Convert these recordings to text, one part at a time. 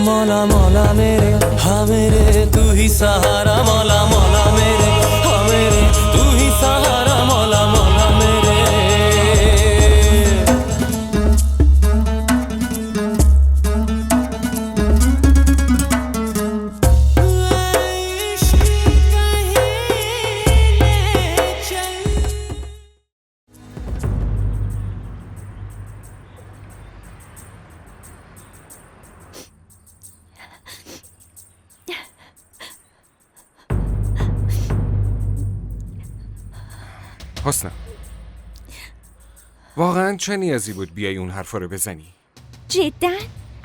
मौला मौला मेरे हाँ मेरे तू ही सहारा मौला मौला मेरे हाँ मेरे तू ही सहारा मौला मौला मेरे حسنا واقعا چه نیازی بود بیای اون حرفا رو بزنی؟ جدا؟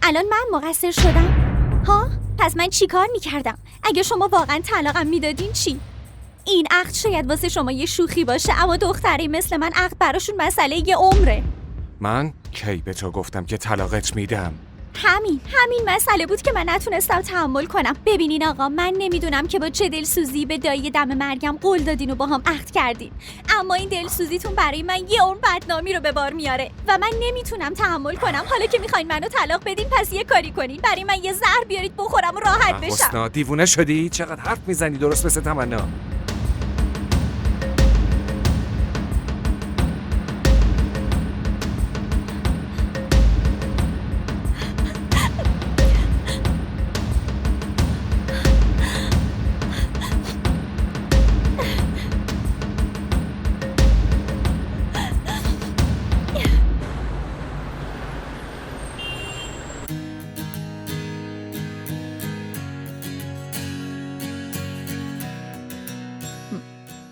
الان من مقصر شدم؟ ها؟ پس من چی کار میکردم؟ اگه شما واقعا طلاقم میدادین چی؟ این عقد شاید واسه شما یه شوخی باشه، اما دختری مثل من عقد براشون مسئله یه عمره. من کی به تو گفتم که طلاقت میدم؟ همین مسئله بود که من نتونستم تحمل کنم. ببینین آقا، من نمیدونم که با چه دلسوزی به دایی دم مرگم قول دادین و با هم عهد کردین، اما این دلسوزیتون برای من یه عمر بدنامی رو به بار میاره و من نمیتونم تحمل کنم. حالا که میخواین منو طلاق بدین، پس یه کاری کنین، برای من یه زهر بیارید بخورم و راحت بشم. حسنا دیوونه شدی؟ چقدر حرف میزنی درست مثل تمنا.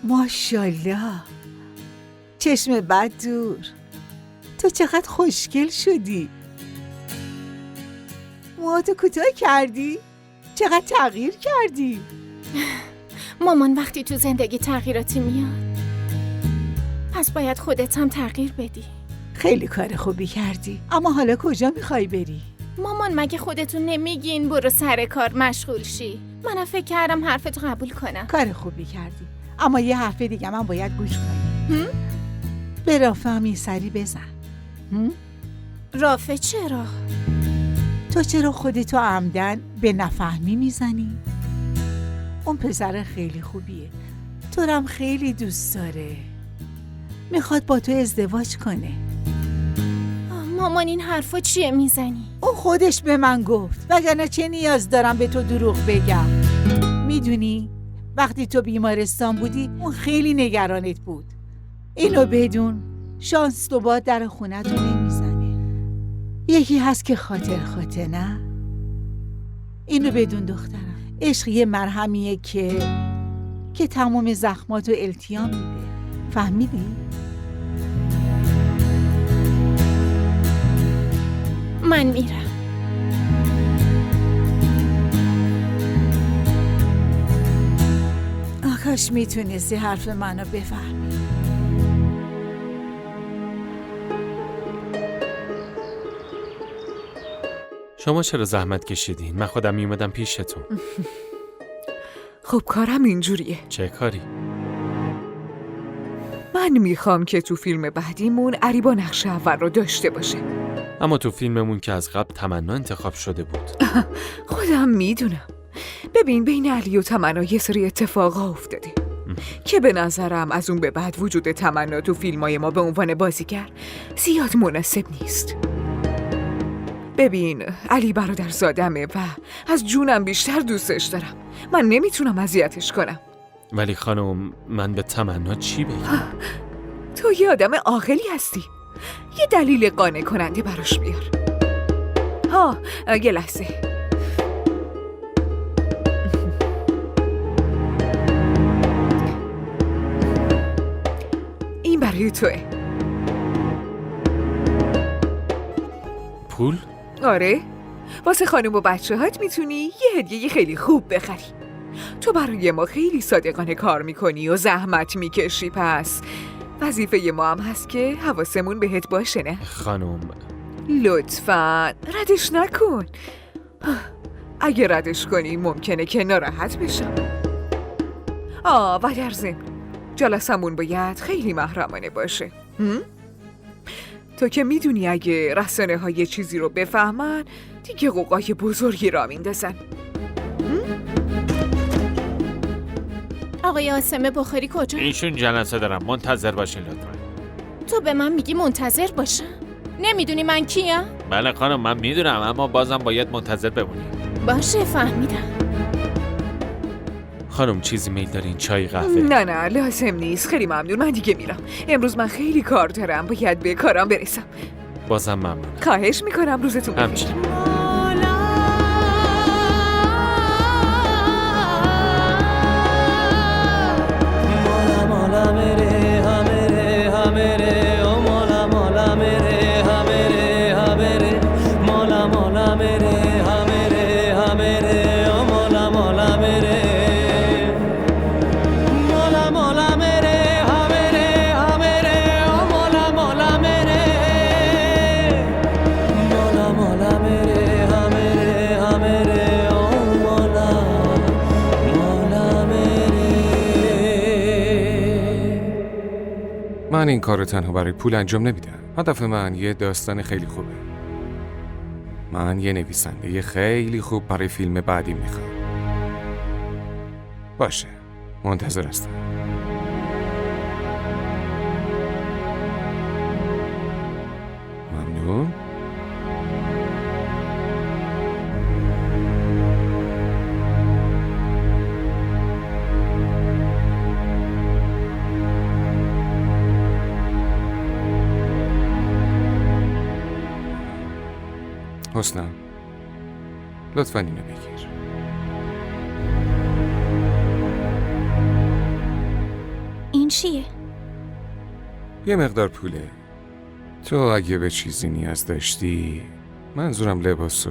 ماشاءالله، چشم بد دور. تو چقدر خوشگل شدی. موهاتو کوتاه کردی؟ چقدر تغییر کردی. مامان وقتی تو زندگی تغییراتی میاد، پس باید خودت هم تغییر بدی. خیلی کار خوبی کردی. اما حالا کجا میخوای بری؟ مامان مگه خودتون نمیگین برو سر کار مشغول شی؟ منم فکر کردم حرفتو قبول کنم. کار خوبی کردی. اما یه حرف دیگه من باید گوش کنی. به رافع هم این سری بزن. رافع چرا؟ تو چرا خودتو عمدن به نفهمی میزنی؟ اون پسر خیلی خوبیه، تو رو هم خیلی دوست داره، میخواد با تو ازدواج کنه. مامان این حرفا چیه میزنی؟ اون خودش به من گفت، وگرنه چه نیاز دارم به تو دروغ بگم؟ میدونی وقتی تو بیمارستان بودی اون خیلی نگرانت بود. اینو بدون، شانس دوبار در خونه تو نمیزنه. یکی هست که خاطر نه؟ اینو بدون دخترم، عشق یه مرهمیه که تمام زخماتو التیام میده. فهمیدی؟ من میرم. کاش میتونستی حرف منو بفهمی. شما چرا زحمت کشیدین؟ من خودم میومدم پیشتون. خب کارم اینجوریه. چه کاری؟ من میخوام که تو فیلم بعدیمون علی با نقش اول رو داشته باشه. اما تو فیلممون که از قبل تمنا انتخاب شده بود. خودم میدونم. ببین بین علی و تمنا یه سری اتفاقا افتاده که به نظرم از اون به بعد وجود تمنا تو فیلمای ما به عنوان بازیگر زیاد مناسب نیست. ببین علی برادرزادمه و از جونم بیشتر دوستش دارم. من نمیتونم اذیتش کنم. ولی خانم من به تمنا چی بگم؟ تو یه آدم عاقلی هستی. یه دلیل قانع کننده براش بیار. یه لحظه. این برای توه. پول؟ آره، واسه خانم و بچه هات میتونی یه هدیه خیلی خوب بخری. تو برای ما خیلی صادقانه کار میکنی و زحمت میکشی، پس وظیفه ما هم هست که حواسمون بهت باشه. نه خانم لطفاً ردش نکن. اگه ردش کنی ممکنه که ناراحت بشم. و در ضمن جلسمون باید خیلی محرمانه باشه. تو که میدونی اگه رسانه ها یه چیزی رو بفهمن دیگه قوقای بزرگی را میندازن. آقای آسم بخاری کجا؟ ایشون جلسه دارم، منتظر باشین لطفا. تو به من میگی منتظر باشم؟ نمیدونی من کیم؟ بله خانم من میدونم، اما بازم باید منتظر بمونیم. باشه فهمیدم. خانم چیزی میل دارین؟ چای قهوه؟ نه لازم نیست، خیلی ممنون، من دیگه میرم. امروز من خیلی کار دارم، باید به کارم برسم. بازم ممنون. خواهش میکنم، روزتون بخیر. همچنین. من این کار رو تنها برای پول انجام نمیدم. هدف من یه داستان خیلی خوبه. من یه نویسنده خیلی خوب برای فیلم بعدی میخوام. باشه، منتظر هستم. ممنون. حسنم لطفاً اینو بگیر. این چیه؟ یه مقدار پوله. تو اگه به چیزی نیاز داشتی، منظورم لباسو،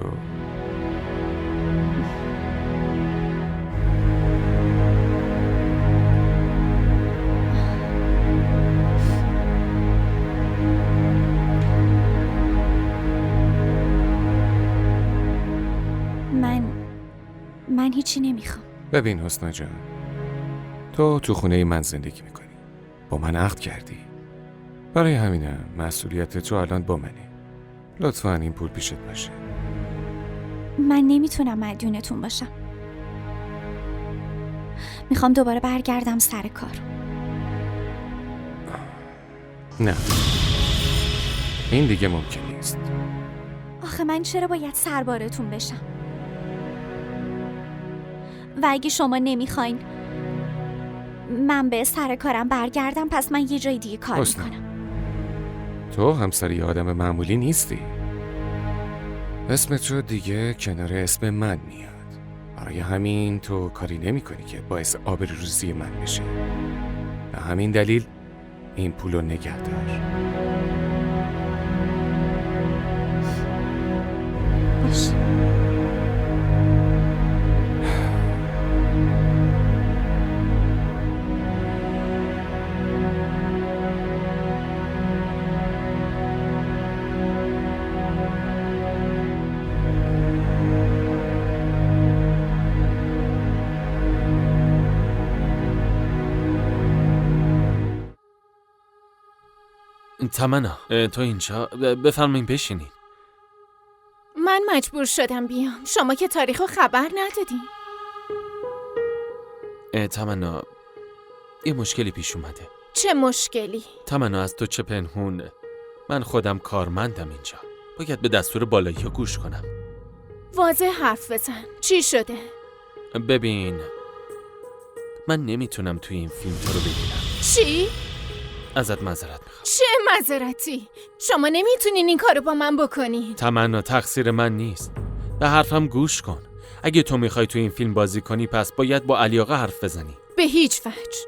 من هیچی نمیخوام. ببین حسنا جان، تو خونه من زندگی میکنی، با من عقد کردی، برای همینم مسئولیت تو الان با منه. لطفاً این پول پیشت باشه. من نمیتونم مدیونتون باشم. میخوام دوباره برگردم سر کار. نه، این دیگه ممکن نیست. آخه من چرا باید سربارتون بشم؟ و اگه شما نمیخواین من به سر کارم برگردم، پس من یه جای دیگه کار میکنم. تو همسر یه آدم معمولی نیستی. اسم تو دیگه کنار اسم من میاد. برای همین تو کاری نمی کنی که باعث آبروریزی من بشه. به همین دلیل این پولو نگه دار. باشه. تمنا تو اینجا بفرمایین بشینین. من مجبور شدم بیام، شما که تاریخو خبر ندادین. تمنا یه مشکلی پیش اومده. چه مشکلی؟ تمنا از تو چه پنهون؟ من خودم کارمندم اینجا، باید به دستور بالایی ها گوش کنم. واضح حرف بزن، چی شده؟ ببین من نمیتونم توی این فیلم تو رو ببینم. چی؟ ازت معذرت میخوام. چه معذرتی؟ شما نمیتونین این کارو با من بکنین. تمنا تقصیر من نیست، به حرفم گوش کن. اگه تو میخوای تو این فیلم بازی کنی پس باید با علی آقا حرف بزنی. به هیچ وجه.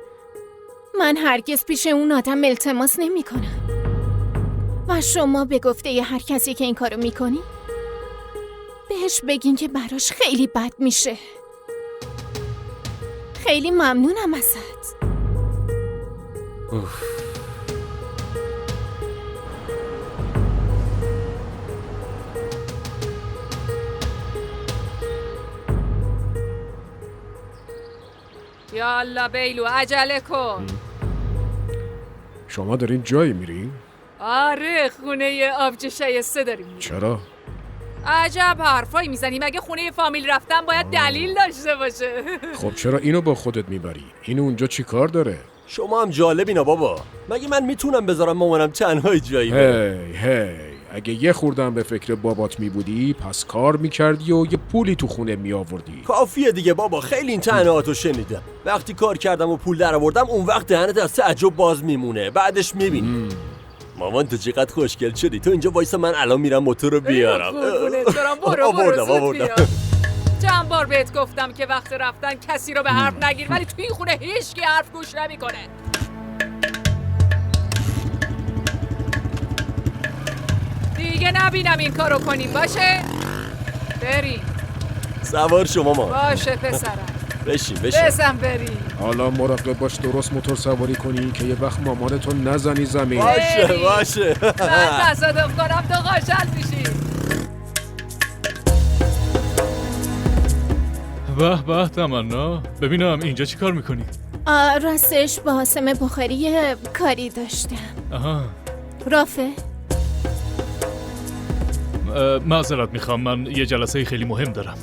من هرگز پیش اون آدم التماس نمی کنم. و شما به گفته ی هر کسی که این کارو میکنی بهش بگین که براش خیلی بد میشه. خیلی ممنونم ازت. اوف. یالا بیلو عجله کن. شما دارین جایی میرین؟ آره خونه آبجی شایسته داریم. چرا؟ عجب حرفایی میزنی، مگه خونه فامیل رفتن باید دلیل داشته باشه؟ خب چرا اینو با خودت میبری؟ این اونجا چی کار داره؟ شما هم جالبینا بابا. مگه من میتونم بذارم مامانم تنهای جایی بره؟ هی اگه یه خوردم به فکر بابات میبودی پس کار میکردی و یه پولی تو خونه میآوردی. کافیه دیگه بابا، خیلی این تنهاتو شنیدم. وقتی کار کردم و پول در آوردم اون وقت دهنت از تعجب باز میمونه، بعدش میبینی. مامان تو چقدر خوشگل شدی. تو اینجا وایسا، من الان میرم موتور رو بیارم. قربونت برم، برو زود بیا. چند بار بهت گفتم که وقت رفتن کسی رو به حرف نگیر، ولی تو این خونه هیچ کی حرف گوش نمیکنه. دیگه نبینم این کارو کنیم، باشه؟ بریم. سوار شما مامان. باشه پسرم. بشین. بزن بریم. حالا مراقب باش درست موتور سواری کنی که یه وقت مامانتو نزنی زمین. باشه. من تصادف کنم تو قاشل میشی. به تمنا، ببینم اینجا چی کار میکنی؟ راستش با حاسم بخاری کاری داشتم. آها. رافه؟ معذرت میخوام، من یه جلسه خیلی مهم دارم.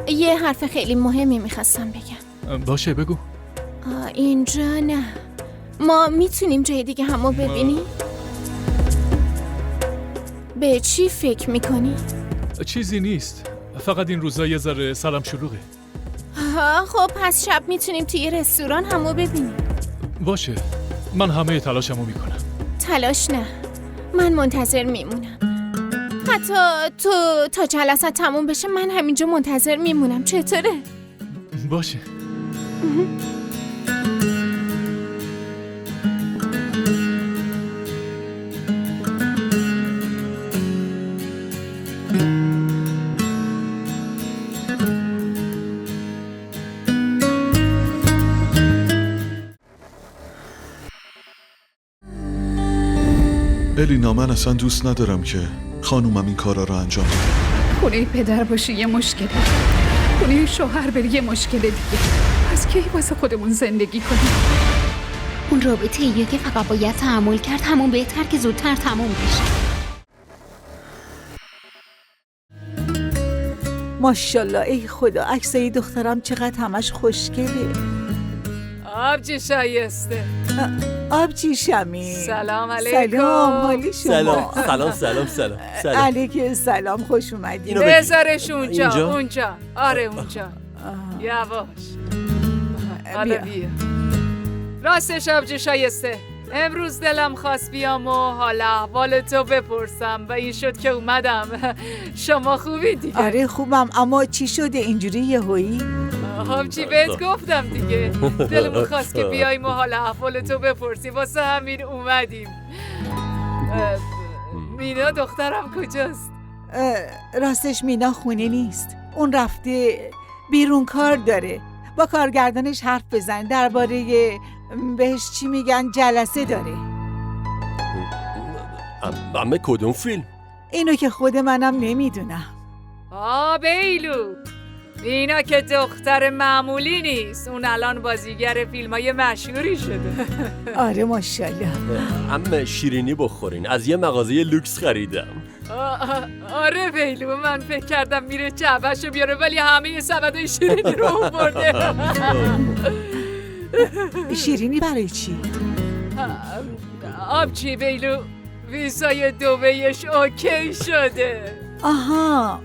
یه حرف خیلی مهمی میخواستم بگم. باشه بگو. اینجا نه. ما میتونیم جای دیگه همو ببینیم؟ به چی فکر میکنی؟ چیزی نیست، فقط این روزا یه ذره سرم شلوغه. خب پس شب میتونیم توی رستوران همو ببینیم. باشه، من همه تلاشمو میکنم. تلاش نه، من منتظر میمونم. حتی تو تا جلسه تموم بشه من همینجا منتظر میمونم. چطوره؟ باشه. الینا، من اصلا دوست ندارم که خانومم این کارا رو انجام بده. خونه پدر باشی یه مشکله، خونه شوهر بری یه مشکل دیگه. پس کی واسه خودمون زندگی کنیم؟ اون رابطه ایه که فقط باید تحمل کرد، همون بهتر که زودتر تموم بشه. ماشاءالله ای خدا، عکسای دخترم چقدر همش خوشگله. آبجی شایسته. آبجی شمی. سلام علیکم. سلام، مالی شما. سلام. علیکم سلام، خوش اومدی. بذارش اونجا. آره اونجا. یواش. حالا بیا. راستش آبجی شایسته، امروز دلم خواست بیام و حال احوالتو بپرسم و این شد که اومدم. شما خوبی دیگه؟ آره خوبم، اما چی شده اینجوری یهویی؟ همچی بهت گفتم دیگه، دلمون خواست که بیاییم و حال احوالتو بپرسی، واسه همین اومدیم. مینا دخترم کجاست؟ راستش مینا خونه نیست، اون رفته بیرون کار داره. با کارگردانش حرف بزن، درباره بهش چی میگن جلسه داره. اما کدوم فیلم؟ اینو که خود منم نمیدونم. بیلو، اینا که دختر معمولی نیست، اون الان بازیگر فیلمای مشهوری شده. آره ماشاءالله. اما شیرینی بخورین، از یه مغازه لوکس خریدم. آره بیلو، من فکر کردم میره جعبه‌شو بیاره ولی همه سبدای شیرینی رو برده. شیرینی برای چی؟ آبجی بیلو، ویزای دوبهیش اوکی شده. آها،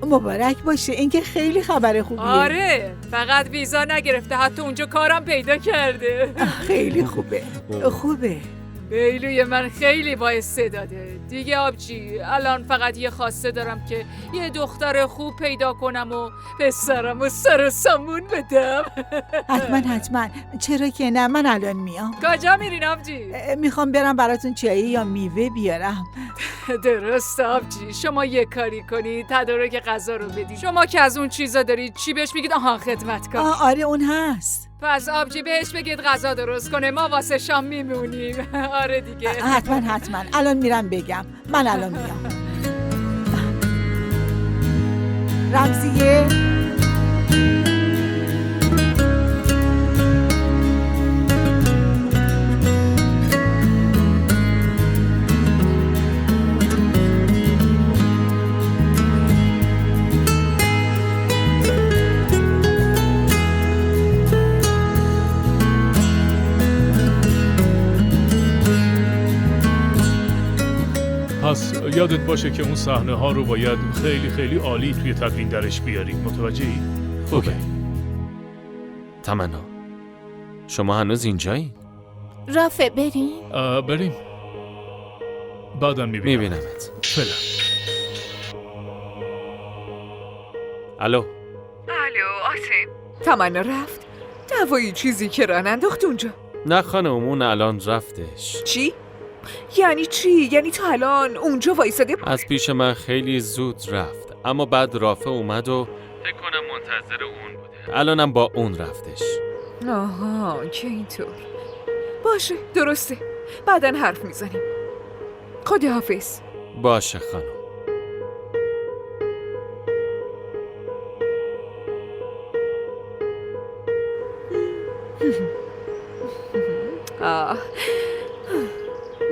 مبارک باشه، این که خیلی خبر خوبیه. آره، فقط ویزا نگرفته، حتی اونجا کارم پیدا کرده. خیلی خوبه. بیلوی من خیلی با استعداده دیگه. آبجی، الان فقط یه خواسته دارم که یه دختر خوب پیدا کنم و پسرم و سر و سامون بدم. حتما، چرا که نه، من الان میام. کجا میرین آبجی؟ میخوام برم براتون چایی یا میوه بیارم. درست آبجی، شما یه کاری کنید، تدارک غذا رو بدید. شما که از اون چیزا دارید، چی بهش میگید؟ خدمتکار. آره اون هست. پس آبجی بهش بگید غذا درست کنه، ما واسه شام میمونیم. آره دیگه. حتما الان میرم بگم. من الان میام. رمزیه پس یادت باشه که اون صحنه ها رو باید خیلی خیلی عالی توی تدوین درش بیاریم. متوجهی؟ خوبه. تمنا، شما هنوز اینجایی؟ رافه بریم؟ بریم. بعدم میبینمت. فعلا. الو آسم. تمنا رفت؟ دوایی چیزی که ران انداخت اونجا؟ نه خانم، اون الان رفتش. چی؟ یعنی چی؟ یعنی تا الان اونجا وایساده؟ از پیش من خیلی زود رفت، اما بعد رافه اومد و فکر کنم منتظر اون بوده. الانم با اون رفتش. آها که اینطور. باشه درسته، بعدن حرف میزنیم. خداحافظ. باشه خانم.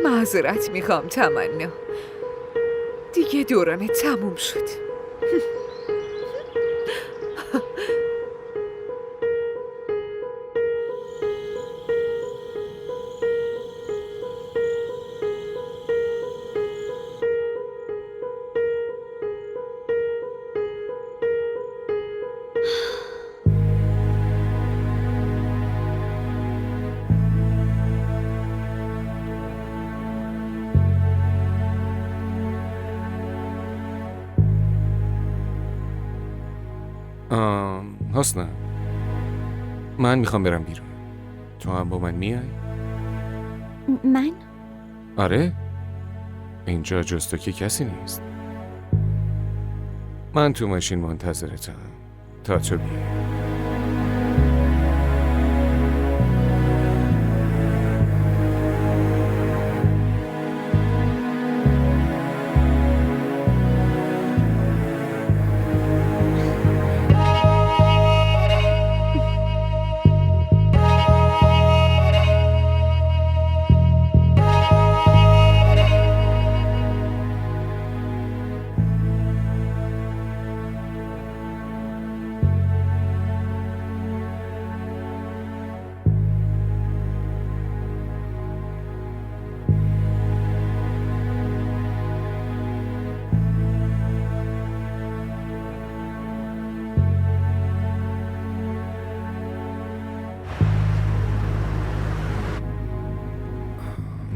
معذرت میخوام تمنا، دیگه دوران تموم شد. حسنا، من میخوام برم بیرون. تو هم با من میای؟ من؟ آره، اینجا جز تو که کسی نیست. من تو ماشین منتظرتم تا تو بیای.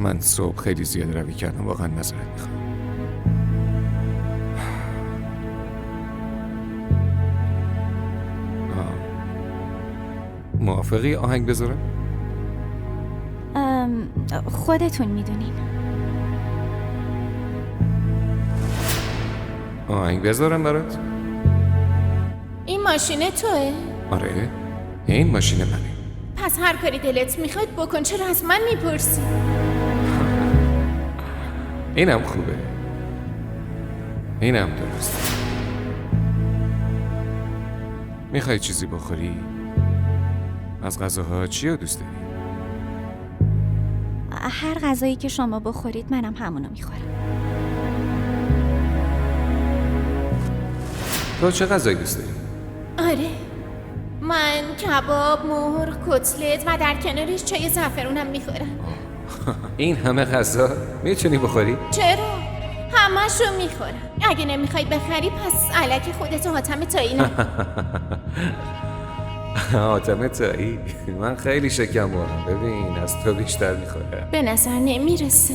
من صبح خیلی زیاد روی کردم، واقعا معذرت میخوام. موافقی آهنگ بذارم؟ خودتون میدونین. آهنگ بذارم برات؟ این ماشین توه؟ آره، این ماشین منه. پس هر کاری دلت میخواد بکن، چرا از من میپرسی؟ اینم خوبه، اینم درست. میخوای چیزی بخوری؟ از غذاها چی رو دوست داری؟ هر غذایی که شما بخورید منم همونو میخورم. تو چه غذایی دوست داری؟ آره، من کباب، مرغ، کتلت و در کنارش چای زعفرونم میخورم. این همه غذا میتونی بخوری؟ چرا؟ همه‌شو میخورم. اگه نمیخوای بخری پس الکی خودت حاتم تایی نه. حاتم تایی؟ من خیلی شکم بارم، ببین از تو بیشتر میخورم. به نظر نمیرسه.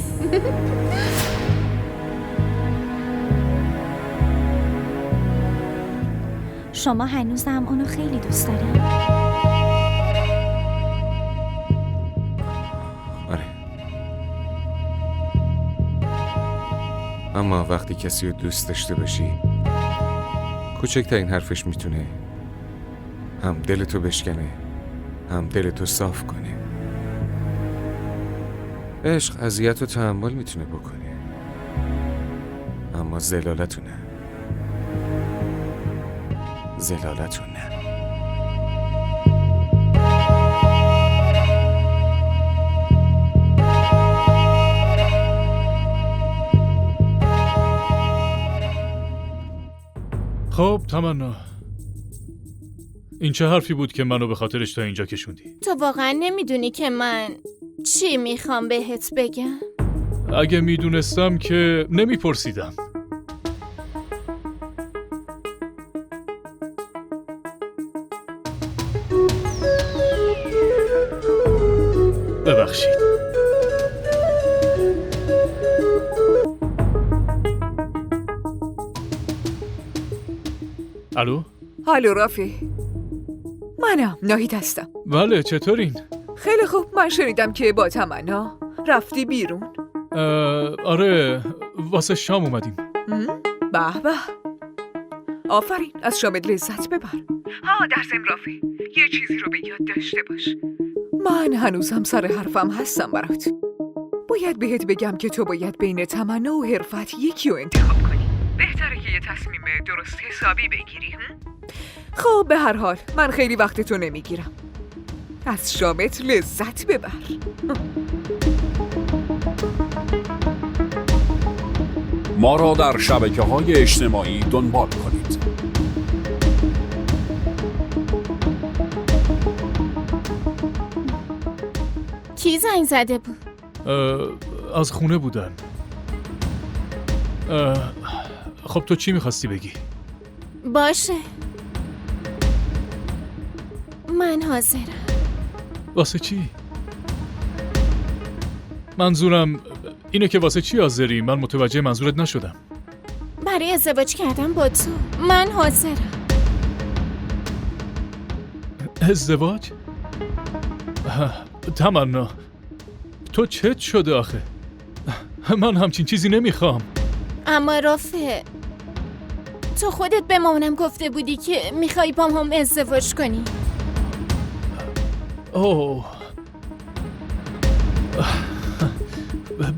شما هنوزم اونو خیلی دوست دارین؟ آره، اما وقتی کسی رو دوست داشته باشی، کوچکترین حرفش میتونه هم دلتو بشکنه هم دلتو صاف کنه. عشق اذیت و تحمل میتونه بکنه، اما زلالتو نه. زلالتو نه. خب تمنا، این چه حرفی بود که منو به خاطرش تا اینجا کشوندی؟ تو واقعا نمیدونی که من چی میخوام بهت بگم؟ اگه میدونستم که نمیپرسیدم. ببخشید. الو؟ الو رافی، منم ناهید هستم. بله، چطورین؟ خیلی خوب. من شنیدم که با تمنا رفتی بیرون. آره، واسه شام اومدیم. به به، آفرین، از شامت لذت ببر. در ضمن رافی، یه چیزی رو به یاد داشته باش. من هنوزم سر حرفم هستم برات. باید بهت بگم که تو باید بین تمنا و حرفت یکی رو انتخاب کنی. بهتره که یه تصمیم درست حسابی بگیری. خب به هر حال من خیلی وقت تو نمیگیرم. از شامت لذت ببر. ما را در شبکه‌های اجتماعی دنبال کنید. کی زنگ زده بود؟ از خونه بودن. خب تو چی میخواستی بگی؟ باشه، من حاضرم. واسه چی؟ منظورم اینه که واسه چی حاضری؟ من متوجه منظورت نشدم. برای ازدواج کردن با تو من حاضرم. ازدواج؟ تمنا، تو چت شده آخه؟ من همچین چیزی نمیخوام. اما رافه، تو خودت به مامانم گفته بودی که میخوای با هم ازدواج کنی. اوه،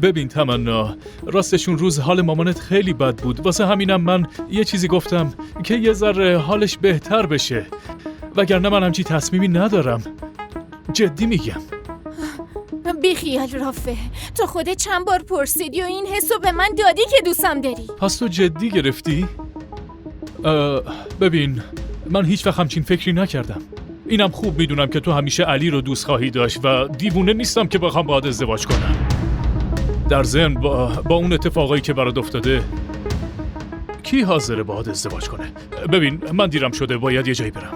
ببین تمنا، راستشون روز حال مامانت خیلی بد بود. واسه همینم من یه چیزی گفتم که یه ذره حالش بهتر بشه، وگرنه من همچی تصمیمی ندارم. جدی میگم. بیخیال رافه، تو خودت چند بار پرسیدی و این حسو به من دادی که دوستم داری. پس تو جدی گرفتی؟ ببین، من هیچ وقت همچین فکری نکردم. اینم خوب میدونم که تو همیشه علی رو دوست خواهی داشت و دیوونه نیستم که بخوام باهات ازدواج کنم. در ضمن با اون اتفاقایی که برات افتاده، کی حاضره باهات ازدواج کنه؟ ببین، من دیرم شده، باید یه جایی برم.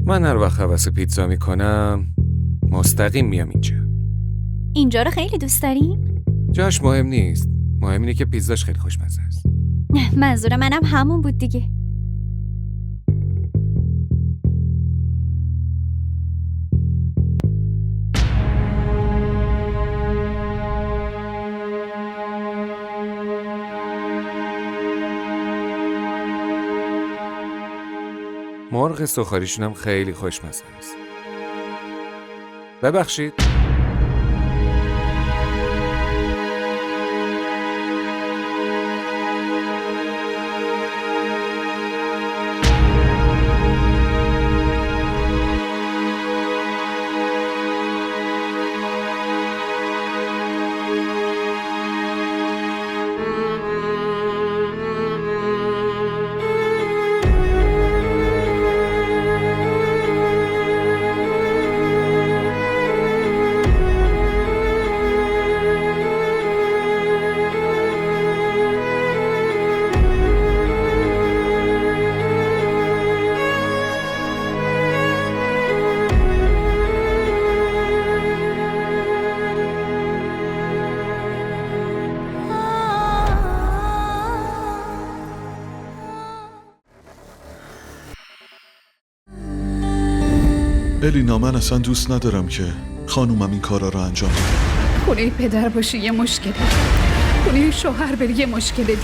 من هر وقت هوس پیتزا میکنم مستقیم میام اینجا. اینجا رو خیلی دوست دارین؟ جاش مهم نیست، مهم اینه که پیتزاش خیلی خوشمزه است. منظور منم همون بود دیگه. مرغ سوخاریشون هم خیلی خوشمزه است. ببخشید. الینا من اصلا دوست ندارم که خانومم این کارا رو انجام بده. خونه پدر باشی یه مشکله، خونه شوهر بری یه مشکل دیگه.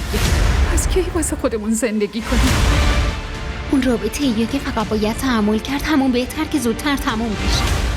از کی واسه خودمون زندگی کنیم؟ اون رابطه ایه که فقط باید تحمل کرد، همون بهتر که زودتر تموم بشه.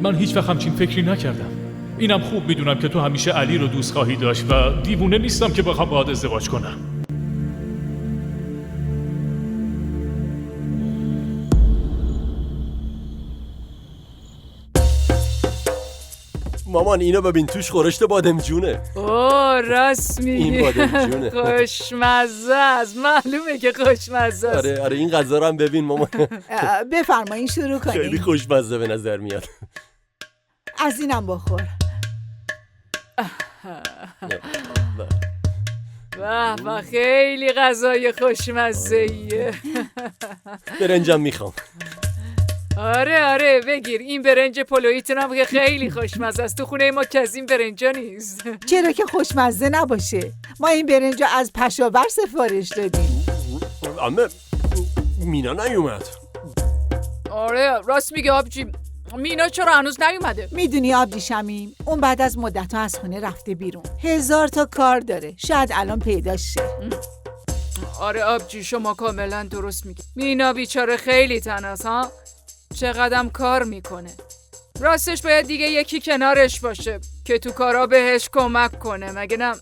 من هیچ وقت همچین فکری نکردم. اینم خوب میدونم که تو همیشه علی رو دوست خواهی داشت و دیوونه نیستم که بخوام باهات ازدواج کنم. مامان اینو ببین، توش خورشت بادمجونه. اوه راست میگی. این بادمجونه. خوشمزه است، معلومه که خوشمزه است. آره این غذا رو هم ببین مامان. بفرمایین شروع کنیم. خیلی خوشمزه به نظر میاد. از اینم بخور. به خیلی غذای خوشمزه ایه. برنجم میخوام. آره بگیر، این برنج پلویتونم که خیلی خوشمزه است. تو خونه ما که از این برنجا نیست. چرا که خوشمزه نباشه؟ ما این برنجا از پشاور سفارش دادیم. اما مینا نیومد. آره راست میگه آبجی، مینا چرا هنوز نیومده؟ میدونی آبجی شمیم، اون بعد از مدت ها از خونه رفته بیرون، 1000 تا کار داره، شاید الان پیداش شه. آره آبجی شما کاملا درست میگی. مینا بیچاره خیلی تنهاست ها، چقدرم کار میکنه. راستش باید دیگه یکی کنارش باشه که تو کارا بهش کمک کنه، مگه نه؟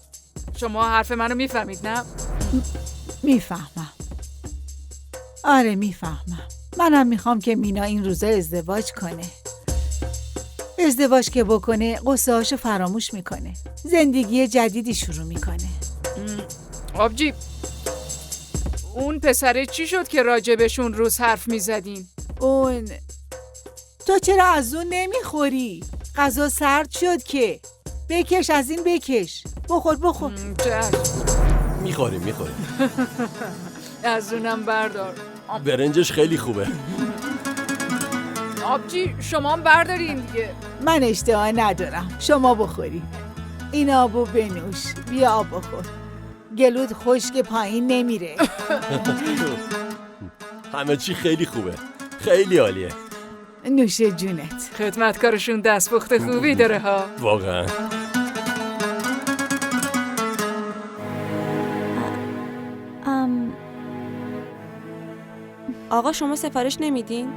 شما حرف منو میفهمید نه؟ میفهمم. آره میفهمم. منم میخوام که مینا این روزا ازدواج کنه. ازدواج که بکنه قصه هاشو فراموش میکنه، زندگی جدیدی شروع میکنه. آبجی اون پسره چی شد که راجبشون روز حرف میزدین؟ اون تو چرا از اون نمیخوری؟ غذا سرد شد که. بکش از این بکش. بخور. میخوریم از اونم بردار. برنجش خیلی خوبه. آبجی شما هم بردارین دیگه. من اشتها ندارم، شما بخوری. این آبو بنوش. بیا آب بخور. گلود خشک پایین نمیره. همه چی خیلی خوبه، خیلی عالیه. نوش جونت. خدمتکارشون دستپخت خوبی داره ها. واقعا. آقا شما سفارش نمیدین؟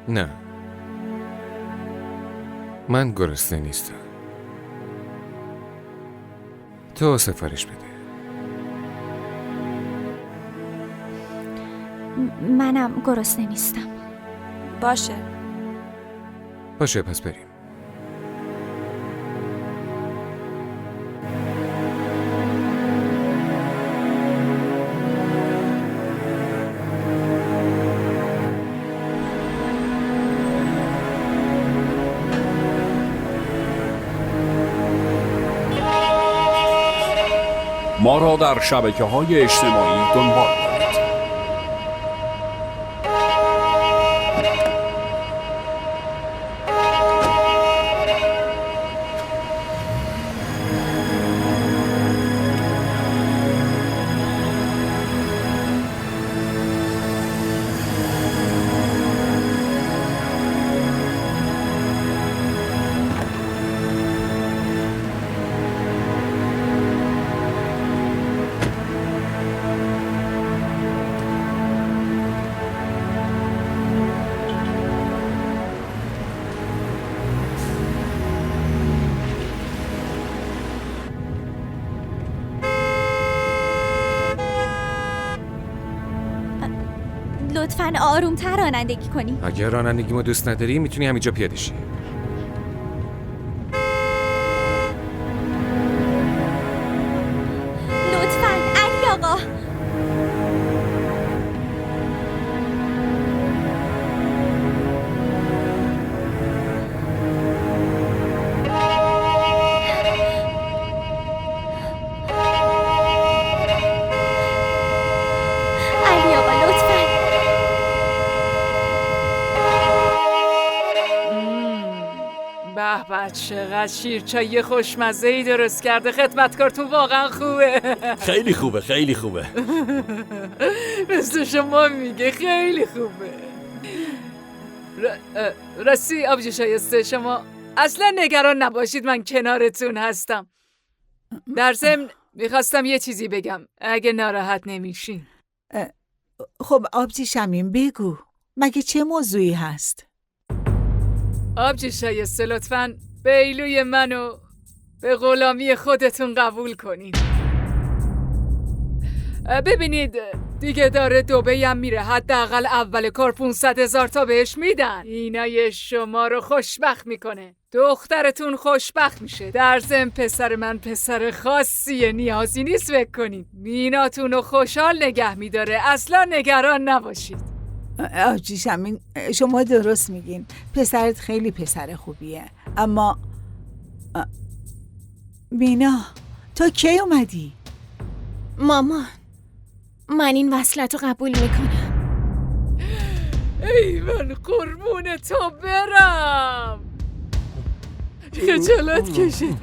نه، من گرسنه نیستم. تو سفارش بده. منم گرسنه نیستم. باشه پس بریم. ما را در شبکه‌های اجتماعی دنبال کنید. لطفاً آرومتر رانندگی کنی. اگر رانندگیمو دوست نداری میتونی همینجا پیاده شی. لطفاً علی آقا. به چقدر شیرچایی خوشمزه‌ای درست کرده. خدمتکارتون واقعا خوبه. خیلی خوبه، خیلی خوبه. مثل شما میگه خیلی خوبه. راستی آبجی شایسته، شما اصلا نگران نباشید، من کنارتون هستم. در ضمن میخواستم یه چیزی بگم اگه ناراحت نمیشین. خب آبجی شمیم بگو، مگه چه موضوعی هست؟ آبجی شایسته لطفاً بیلوی منو به غلامی خودتون قبول کنید. ببینید دیگه داره دبی هم میره، حداقل اول کار 500,000 تا بهش میدن. اینای شما رو خوشبخت میکنه، دخترتون خوشبخت میشه. در ضمن پسر من پسر خاصیه، نیازی نیست فکر کنید. میناتون رو خوشحال نگه میداره، اصلا نگران نباشید. آبجی شمین شما درست میگین، پسرت خیلی پسر خوبیه. اما مینا تو کی اومدی؟ مامان من این وصلت رو قبول میکنم. ای من قربون تو برم. خجالت کشید.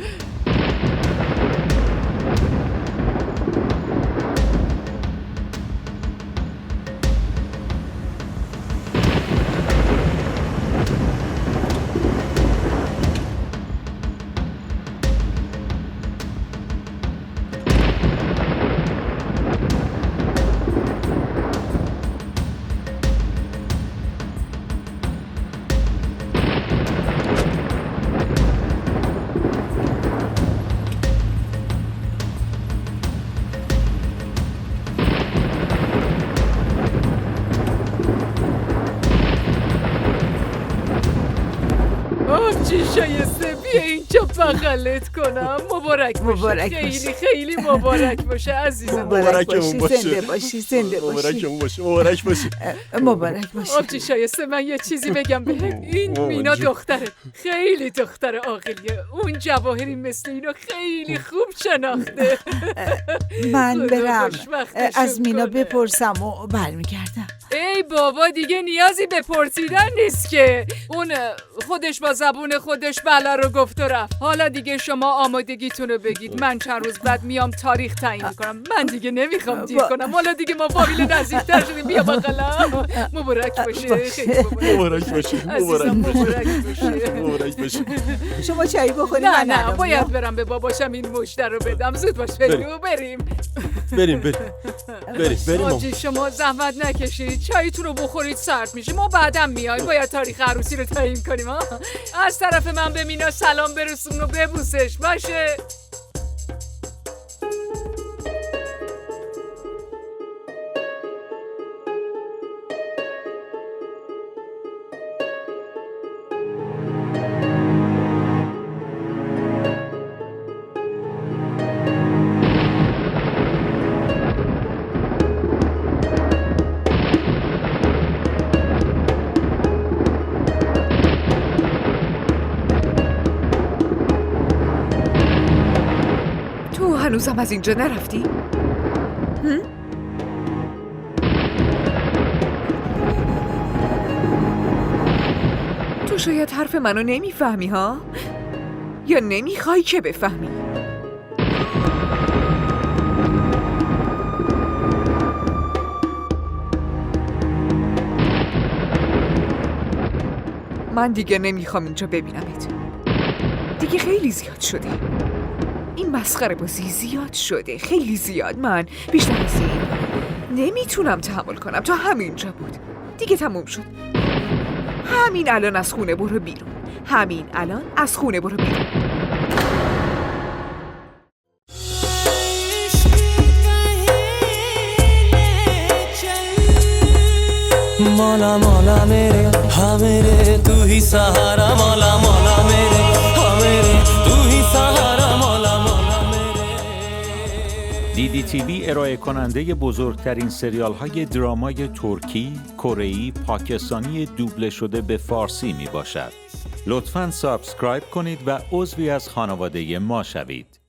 آبجی شایسته بیا اینجا بغلت کنم. مبارک باشه. خیلی خیلی مبارک باشه عزیزم. مبارک باشی، زنده باشی، زنده باشی. مبارک باشی. مبارک باشی. آبجی شایسته من یه چیزی بگم بهت. این مینا دختره، خیلی دختر عاقلیه. اون جواهری مثل اینو خیلی خوب شناخته. من برم از مینا بپرسم و برمیگردم. ای ای بابا دیگه نیازی به پرسیدن نیست که اون خودش با زبون خودش بله رو گفت و رفت. حالا دیگه شما آمادگیتون رو بگید، من چند روز بعد میام تاریخ تعیین میکنم. من دیگه نمیخوام دیر کنم، حالا دیگه ما فامیل نزدیکتر شدیم. بیا بغلا. مبارک باشه. خیلی مبارک باشه. مبارک باشه. شما چایی بخورید. نه باید برم به باباشم این مشتر رو بدم. زود باش بریم. آجی شما زحمت نکشید، چایتون رو بخورید، سرد میشه. ما بعدم میایم، باید تاریخ عروسی رو تعیین کنیم. از طرف من به مینا سلام برسون و ببوسش. باشه. هنوزم از اینجا نرفتی؟ تو شاید حرف منو نمیفهمی ها؟ یا نمیخوای که بفهمی؟ من دیگه نمیخوام اینجا ببینمت. دیگه خیلی زیاد شده. این مسخره بازی زیاد شده، خیلی زیاد. من بیشتر از این نمیتونم تحمل کنم. تا همینجا بود، دیگه تموم شد. همین الان از خونه برو بیرون. همین الان از خونه برو بیرون. मौला मौला मेरे हाँ मेरे तू ही सहारा मौला मौला मेरे हाँ मेरे तू ही सहारा मौला मौला मेरे. DDTV ارائه کننده بزرگترین سریال های درامای ترکی، کره‌ای، پاکستانی دوبله شده به فارسی می باشد. لطفاً سابسکرایب کنید و عضوی از خانواده ما شوید.